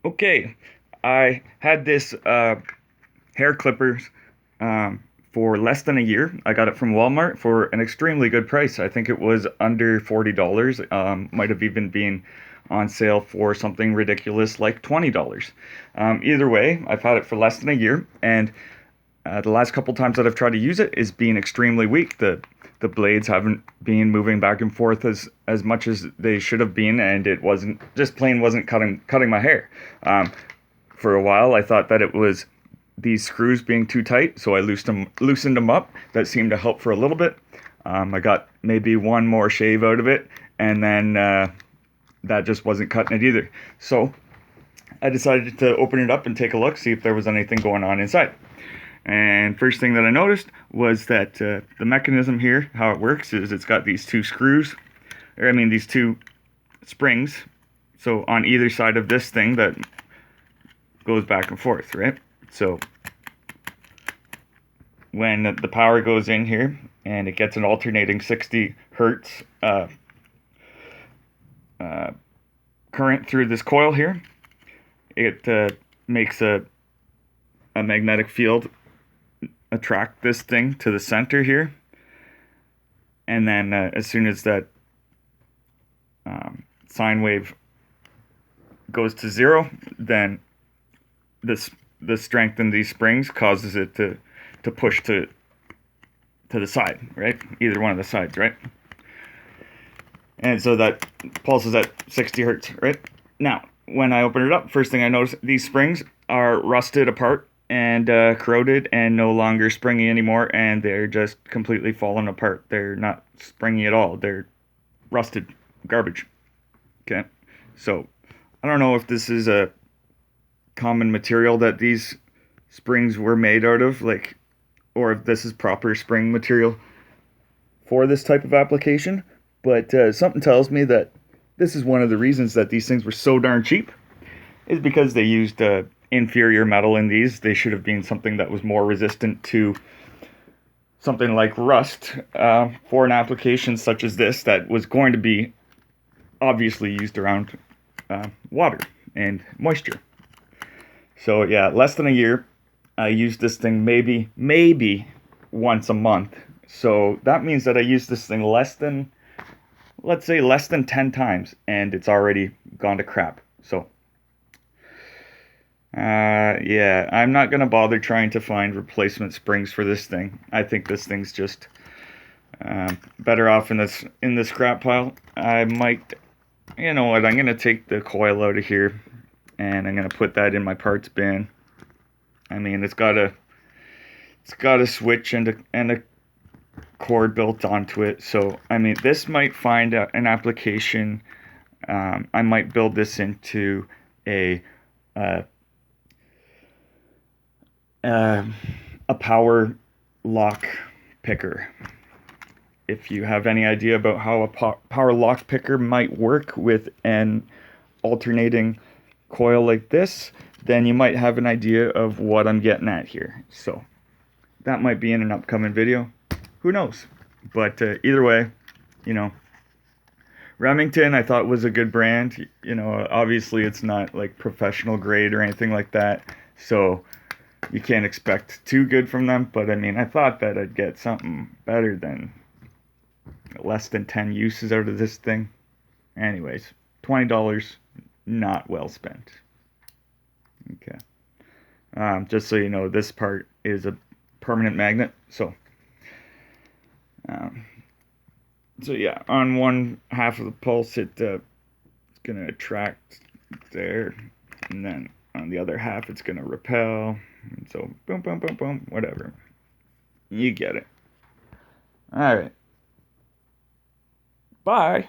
Okay, I had this hair clippers for less than a year. I got it from Walmart for an extremely good price. I think it was under $40. Might have even been on sale for something ridiculous like $20. Either way, I've had it for less than a year, and the last couple times that I've tried to use it is being extremely weak. The blades haven't been moving back and forth as much as they should have been, and it wasn't just plain wasn't cutting my hair. For a while, I thought that it was these screws being too tight, so I loosened them up. That seemed to help for a little bit. I got maybe one more shave out of it, and then that just wasn't cutting it either. So I decided to open it up and take a look, see if there was anything going on inside. And first thing that I noticed was that the mechanism here, how it works, is it's got these two screws, these two springs. So on either side of this thing that goes back and forth, right? So when the power goes in here and it gets an alternating 60 hertz current through this coil here, it makes a magnetic field attract this thing to the center here, and then as soon as that sine wave goes to zero, then the strength in these springs causes it to push to the side, right? Either one of the sides, right? And so that pulses at 60 hertz, right? Now, when I open it up, first thing I notice, these springs are rusted apart and corroded and no longer springy anymore, and they're just completely falling apart. They're not springy at all. They're rusted garbage. Okay, so I don't know if this is a common material that these springs were made out of, like, or if this is proper spring material for this type of application, but something tells me that this is one of the reasons that these things were so darn cheap, is because they used inferior metal in these. They should have been something that was more resistant to something like rust for an application such as this that was going to be obviously used around water and moisture. So yeah, less than a year. I used this thing maybe once a month. So that means that I used this thing let's say less than 10 times, and it's already gone to crap. So yeah, I'm not gonna bother trying to find replacement springs for this thing. I think this thing's just better off in the scrap pile. I might, you know what? I'm gonna take the coil out of here, and I'm gonna put that in my parts bin. I mean, it's got a switch and a cord built onto it. So I mean, this might find an application. I might build this into uh, a power lock picker. If you have any idea about how a power lock picker might work with an alternating coil like this, then you might have an idea of what I'm getting at here. So that might be in an upcoming video. Who knows? But either way, you know, Remington I thought was a good brand. You know, obviously it's not like professional grade or anything like that. So you can't expect too good from them. But I mean, I thought that I'd get something better than less than 10 uses out of this thing. Anyways, $20, not well spent. Okay. Just so you know, this part is a permanent magnet. Um, so yeah, on one half of the pulse, it's gonna attract there, and then on the other half, it's gonna repel. And so boom, boom, boom, boom, whatever. You get it. All right. Bye.